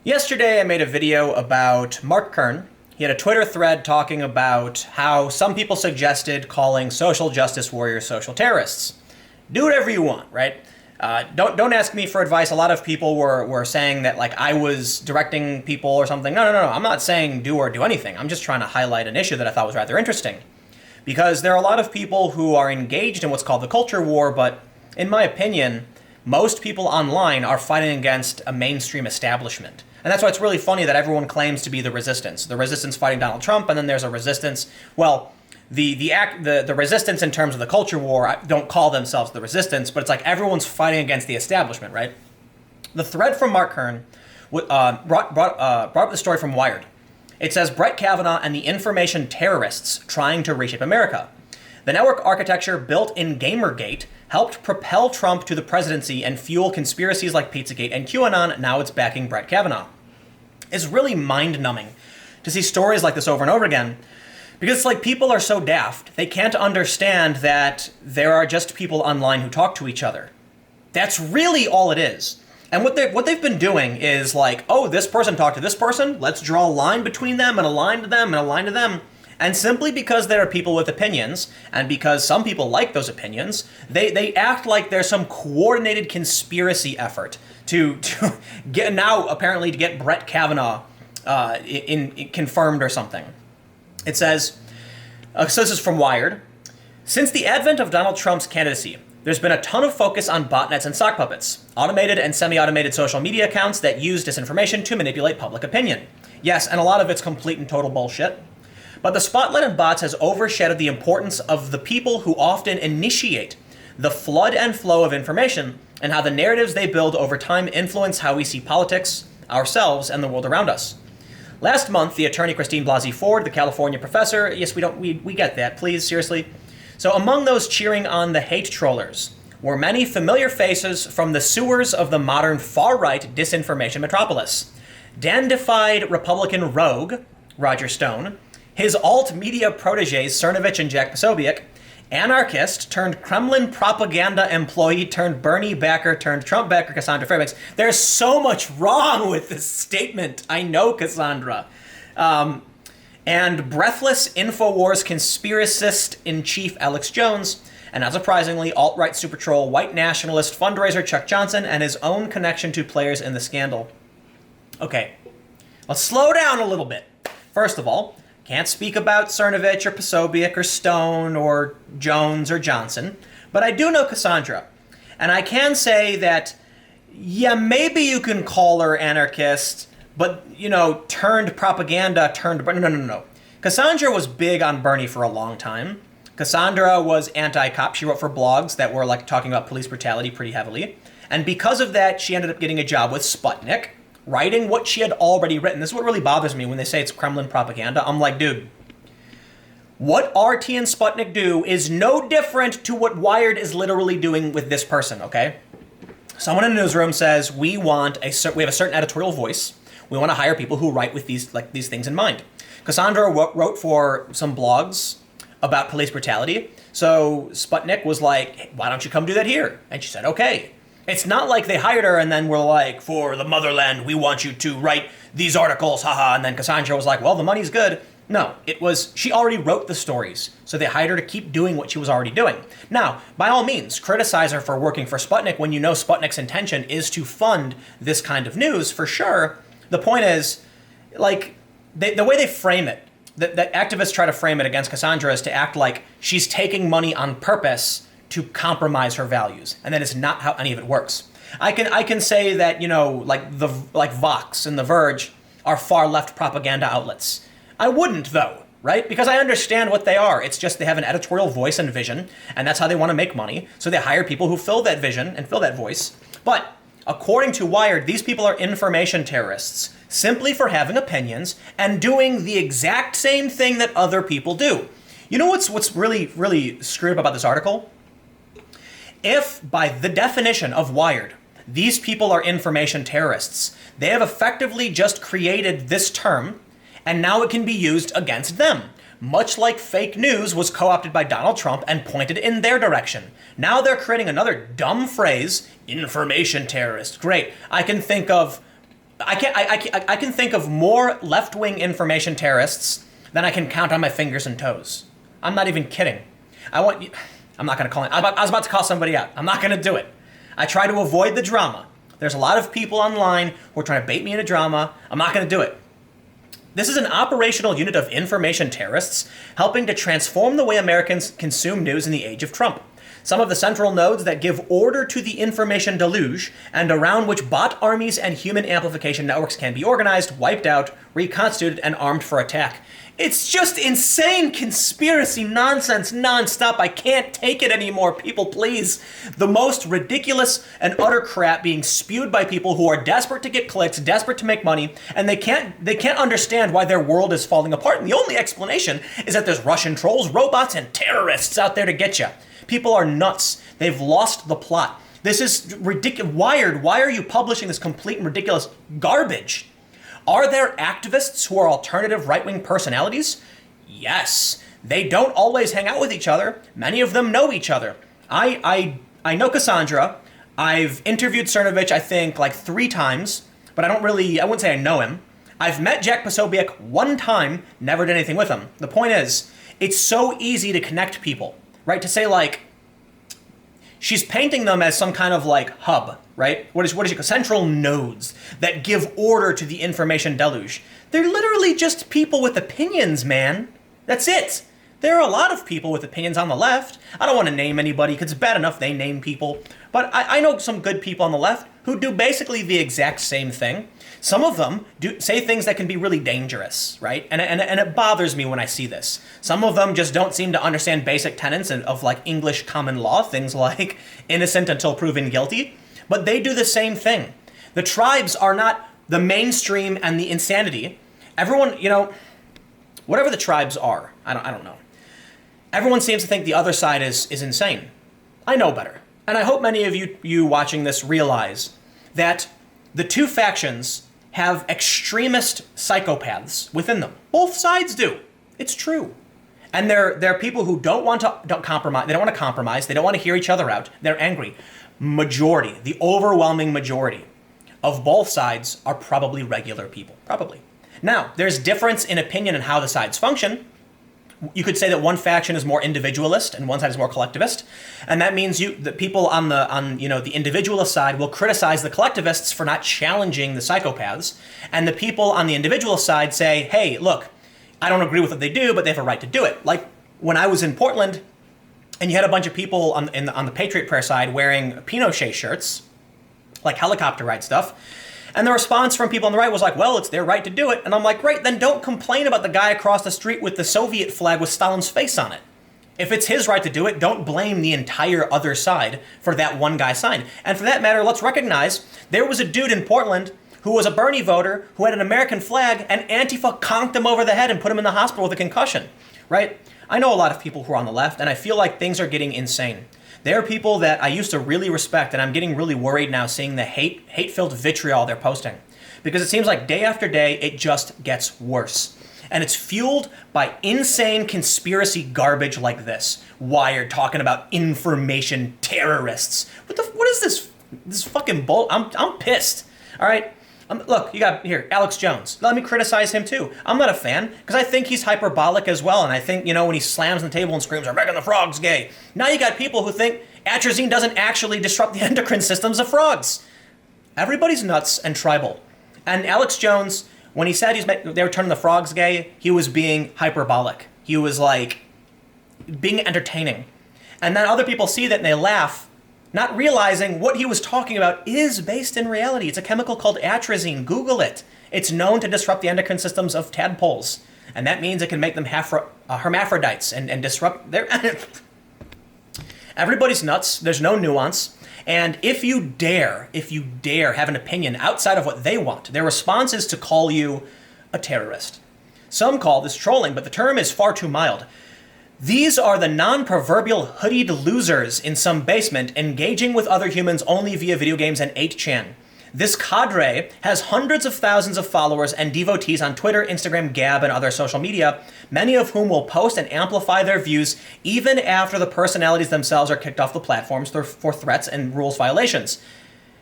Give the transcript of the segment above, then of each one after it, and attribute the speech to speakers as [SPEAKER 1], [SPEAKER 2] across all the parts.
[SPEAKER 1] Yesterday, I made a video about Mark Kern. He had a Twitter thread talking about how some people suggested calling social justice warriors social terrorists. Do whatever you want, right? Don't ask me for advice. A lot of people were saying that like I was directing people or something. No. I'm not saying do or do anything. I'm just trying to highlight an issue that I thought was rather interesting. Because there are a lot of people who are engaged in what's called the culture war, but in my opinion, most people online are fighting against a mainstream establishment. And that's why it's really funny that everyone claims to be the resistance. The resistance fighting Donald Trump, and then there's a resistance. Well, the resistance in terms of the culture war don't call themselves the resistance, but it's like everyone's fighting against the establishment, right? The thread from Mark Kern brought up the story from Wired. It says Brett Kavanaugh and the information terrorists trying to reshape America. The network architecture built in Gamergate helped propel Trump to the presidency and fuel conspiracies like Pizzagate and QAnon. Now it's backing Brett Kavanaugh. It's really mind-numbing to see stories like this over and over again, because it's like people are so daft, they can't understand that there are just people online who talk to each other. That's really all it is. And what they've been doing is like, oh, this person talked to this person, let's draw a line between them and a line to them and a line to them. And simply because there are people with opinions, and because some people like those opinions, they act like there's some coordinated conspiracy effort to get now apparently to get Brett Kavanaugh in confirmed or something. It says, so this is from Wired. Since the advent of Donald Trump's candidacy, there's been a ton of focus on botnets and sock puppets, automated and semi-automated social media accounts that use disinformation to manipulate public opinion. Yes, and a lot of it's complete and total bullshit. But the spotlight on bots has overshadowed the importance of the people who often initiate the flood and flow of information, and how the narratives they build over time influence how we see politics, ourselves, and the world around us. Last month, the attorney Christine Blasey Ford, the California professor, yes, we get that, please, seriously. So among those cheering on the hate trollers were many familiar faces from the sewers of the modern far-right disinformation metropolis. Dandified Republican rogue, Roger Stone, his alt-media proteges, Cernovich and Jack Posobiec, anarchist turned Kremlin propaganda employee turned Bernie backer turned Trump backer Cassandra Fairbanks. There's so much wrong with this statement. I know, Cassandra. And breathless InfoWars conspiracist-in-chief Alex Jones, and not surprisingly, alt-right super troll, white nationalist fundraiser Chuck Johnson, and his own connection to players in the scandal. Okay, let's slow down a little bit. First of all, can't speak about Cernovich or Posobiec or Stone or Jones or Johnson, but I do know Cassandra. And I can say that, yeah, maybe you can call her anarchist, but, you know, turned propaganda, turned... No. Cassandra was big on Bernie for a long time. Cassandra was anti-cop. She wrote for blogs that were, like, talking about police brutality pretty heavily. And because of that, she ended up getting a job with Sputnik, writing what she had already written. This is what really bothers me when they say it's Kremlin propaganda. I'm like, dude, what RT and Sputnik do is no different to what Wired is literally doing with this person, okay? Someone in the newsroom says, we have a certain editorial voice. We want to hire people who write with these things in mind. Cassandra wrote for some blogs about police brutality. So Sputnik was like, hey, why don't you come do that here? And she said, okay. It's not like they hired her and then were like, for the motherland, we want you to write these articles, haha. And then Cassandra was like, well, the money's good. No, it was, she already wrote the stories. So they hired her to keep doing what she was already doing. Now, by all means, criticize her for working for Sputnik when you know Sputnik's intention is to fund this kind of news, for sure. The point is, like, the way they frame it, that activists try to frame it against Cassandra is to act like she's taking money on purpose to compromise her values, and that is not how any of it works. I can say that, you know, like Vox and The Verge are far left propaganda outlets. I wouldn't, though, right? Because I understand what they are. It's just they have an editorial voice and vision, and that's how they want to make money. So they hire people who fill that vision and fill that voice. But according to Wired, these people are information terrorists simply for having opinions and doing the exact same thing that other people do. You know what's really, really screwed up about this article? If, by the definition of Wired, these people are information terrorists, they have effectively just created this term, and now it can be used against them. Much like fake news was co-opted by Donald Trump and pointed in their direction. Now they're creating another dumb phrase, information terrorist. Great. I can think of I can think of more left-wing information terrorists than I can count on my fingers and toes. I'm not even kidding. I'm not going to call it. I was about to call somebody out. I'm not going to do it. I try to avoid the drama. There's a lot of people online who are trying to bait me into drama. I'm not going to do it. This is an operational unit of information terrorists helping to transform the way Americans consume news in the age of Trump. Some of the central nodes that give order to the information deluge and around which bot armies and human amplification networks can be organized, wiped out, reconstituted, and armed for attack. It's just insane conspiracy nonsense nonstop. I can't take it anymore. People, please. The most ridiculous and utter crap being spewed by people who are desperate to get clicks, desperate to make money, and they can't understand why their world is falling apart. And the only explanation is that there's Russian trolls, robots, and terrorists out there to get you. People are nuts. They've lost the plot. This is ridiculous. Wired, why are you publishing this complete and ridiculous garbage? Are there activists who are alternative right-wing personalities? Yes. They don't always hang out with each other. Many of them know each other. I know Cassandra. I've interviewed Cernovich, I think, like 3 times, but I wouldn't say I know him. I've met Jack Posobiec 1 time, never did anything with him. The point is, it's so easy to connect people, right? To say, like, she's painting them as some kind of, like, hub, right? What is it? Central nodes that give order to the information deluge. They're literally just people with opinions, man. That's it. There are a lot of people with opinions on the left. I don't want to name anybody because it's bad enough they name people. But I know some good people on the left who do basically the exact same thing. Some of them do say things that can be really dangerous, right? And it bothers me when I see this. Some of them just don't seem to understand basic tenets of like English common law, things like innocent until proven guilty. But they do the same thing. The tribes are not the mainstream and the insanity. Everyone, whatever the tribes are, I don't know. Everyone seems to think the other side is insane. I know better. And I hope many of you watching this realize that the 2 factions have extremist psychopaths within them. Both sides do. It's true. And they're people who don't compromise. They don't want to compromise. They don't want to hear each other out. They're angry. Majority, the overwhelming majority of both sides are probably regular people. Probably. Now, there's difference in opinion in how the sides function. You could say that one faction is more individualist and one side is more collectivist, and that means the people on the individualist side will criticize the collectivists for not challenging the psychopaths, and the people on the individualist side say, "Hey, look, I don't agree with what they do, but they have a right to do it." Like when I was in Portland, and you had a bunch of people on the Patriot Prayer side wearing Pinochet shirts, like helicopter ride stuff. And the response from people on the right was like, well, it's their right to do it. And I'm like, great, then don't complain about the guy across the street with the Soviet flag with Stalin's face on it. If it's his right to do it, don't blame the entire other side for that one guy's sign. And for that matter, let's recognize there was a dude in Portland who was a Bernie voter who had an American flag, and Antifa conked him over the head and put him in the hospital with a concussion, right? I know a lot of people who are on the left, and I feel like things are getting insane. There are people that I used to really respect, and I'm getting really worried now seeing the hate-filled vitriol they're posting. Because it seems like day after day, it just gets worse. And it's fueled by insane conspiracy garbage like this. Wired talking about information terrorists. What is this? This fucking bull. I'm pissed. All right? Look, you got here, Alex Jones. Let me criticize him too. I'm not a fan, because I think he's hyperbolic as well, and I think, when he slams on the table and screams, "I'm making the frogs gay." Now you got people who think atrazine doesn't actually disrupt the endocrine systems of frogs. Everybody's nuts and tribal. And Alex Jones, when he said they were turning the frogs gay, he was being hyperbolic. He was like being entertaining. And then other people see that and they laugh, not realizing what he was talking about is based in reality. It's a chemical called atrazine. Google it. It's known to disrupt the endocrine systems of tadpoles. And that means it can make them hermaphrodites and disrupt their... Everybody's nuts. There's no nuance. And if you dare have an opinion outside of what they want, their response is to call you a terrorist. Some call this trolling, but the term is far too mild. These are the non-proverbial hoodied losers in some basement engaging with other humans only via video games and 8chan. This cadre has hundreds of thousands of followers and devotees on Twitter, Instagram, Gab, and other social media, many of whom will post and amplify their views even after the personalities themselves are kicked off the platforms for threats and rules violations.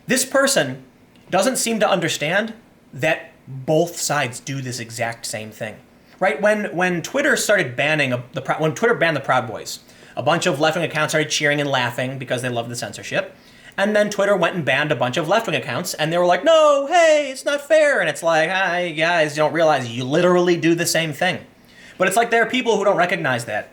[SPEAKER 1] This person doesn't seem to understand that both sides do this exact same thing, right? When Twitter started banning when Twitter banned the Proud Boys, a bunch of left-wing accounts started cheering and laughing because they loved the censorship. And then Twitter went and banned a bunch of left-wing accounts, and they were like, no, hey, it's not fair. And it's like, hi, guys, you don't realize you literally do the same thing. But it's like there are people who don't recognize that.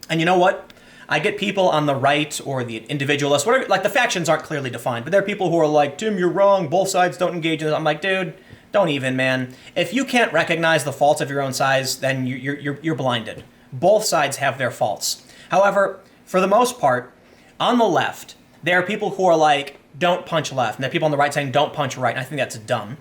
[SPEAKER 1] And you know what? I get people on the right or the individualists, whatever, like the factions aren't clearly defined, but there are people who are like, Tim, you're wrong, both sides don't engage in this. I'm like, dude, don't even, man. If you can't recognize the faults of your own sides, then you're blinded. Both sides have their faults. However, for the most part, on the left, there are people who are like, don't punch left. And there are people on the right saying, don't punch right. And I think that's dumb.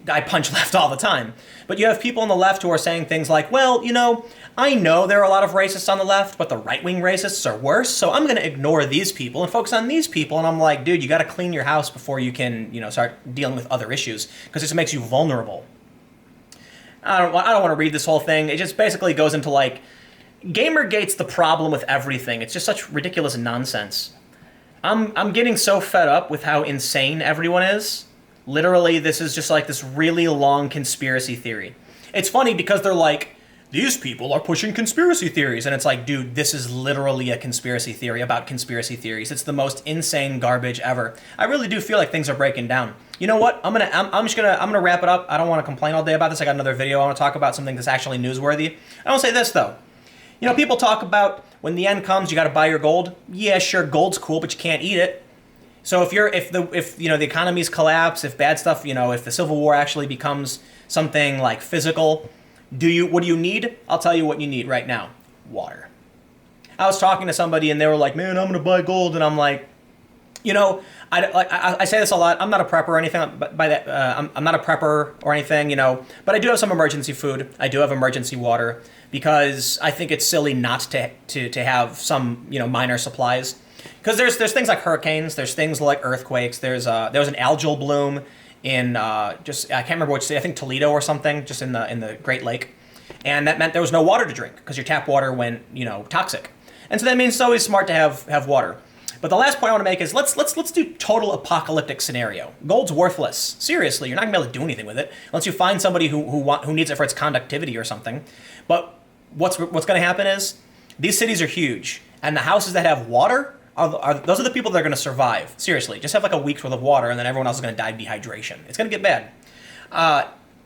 [SPEAKER 1] I punch left all the time. But you have people on the left who are saying things like, well, you know, I know there are a lot of racists on the left, but the right-wing racists are worse, so I'm going to ignore these people and focus on these people. And I'm like, dude, you got to clean your house before you can, you know, start dealing with other issues, because this makes you vulnerable. I don't want to read this whole thing. It just basically goes into like, Gamergate's the problem with everything. It's just such ridiculous nonsense. I'm getting so fed up with how insane everyone is. Literally, this is just like this really long conspiracy theory. It's funny because they're like, these people are pushing conspiracy theories. And it's like, dude, this is literally a conspiracy theory about conspiracy theories. It's the most insane garbage ever. I really do feel like things are breaking down. You know what? I'm gonna wrap it up. I don't want to complain all day about this. I got another video. I want to talk about something that's actually newsworthy. I want to say this though. You know, people talk about when the end comes, you got to buy your gold. Yeah, sure, gold's cool, but you can't eat it. So if you know the economies collapse, if bad stuff, you know, if the Civil War actually becomes something like physical, what do you need? I'll tell you what you need right now. Water. I was talking to somebody and they were like, "Man, I'm gonna buy gold," and I'm like, you know, I say this a lot. I'm not a prepper or anything. By that, I'm not a prepper or anything, you know. But I do have some emergency food. I do have emergency water because I think it's silly not to have some, you know, minor supplies. Because there's things like hurricanes. There's things like earthquakes. There was an algal bloom in I can't remember which city. I think Toledo or something, just in the Great Lake, and that meant there was no water to drink because your tap water went, you know, toxic. And so that means it's always smart to have water. But the last point I want to make is let's do total apocalyptic scenario. Gold's worthless. Seriously, you're not gonna be able to do anything with it unless you find somebody who needs it for its conductivity or something. But what's gonna happen is these cities are huge, and the houses that have water those are the people that are gonna survive. Seriously, just have like a week's worth of water, and then everyone else is gonna die of dehydration. It's gonna get bad.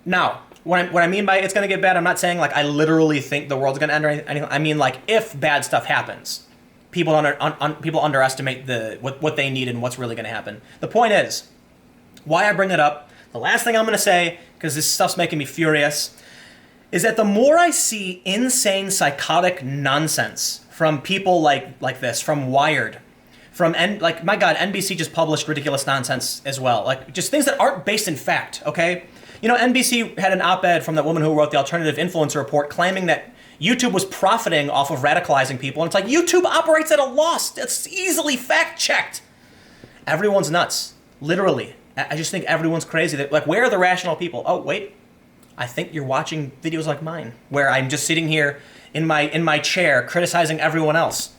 [SPEAKER 1] Now, what I mean by it's gonna get bad, I'm not saying like I literally think the world's gonna end or anything. I mean like if bad stuff happens, people underestimate what they need and what's really gonna happen. The point is, why I bring it up, the last thing I'm gonna say, because this stuff's making me furious, is that the more I see insane psychotic nonsense from people like this, from Wired, my God, NBC just published ridiculous nonsense as well. Like just things that aren't based in fact, okay? You know, NBC had an op-ed from that woman who wrote the Alternative Influencer Report claiming that YouTube was profiting off of radicalizing people. And it's like, YouTube operates at a loss. It's easily fact-checked. Everyone's nuts. Literally. I just think everyone's crazy. Like, where are the rational people? Oh, wait. I think you're watching videos like mine, where I'm just sitting here in my chair criticizing everyone else.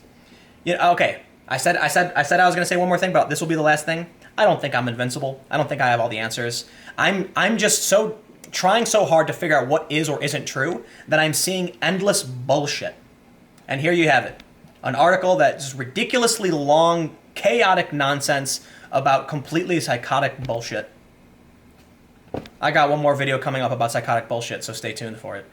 [SPEAKER 1] You know, okay. I said I was going to say one more thing, but this will be the last thing. I don't think I'm invincible. I don't think I have all the answers. I'm just trying so hard to figure out what is or isn't true that I'm seeing endless bullshit. And here you have it. An article that's ridiculously long, chaotic nonsense about completely psychotic bullshit. I got one more video coming up about psychotic bullshit, so stay tuned for it.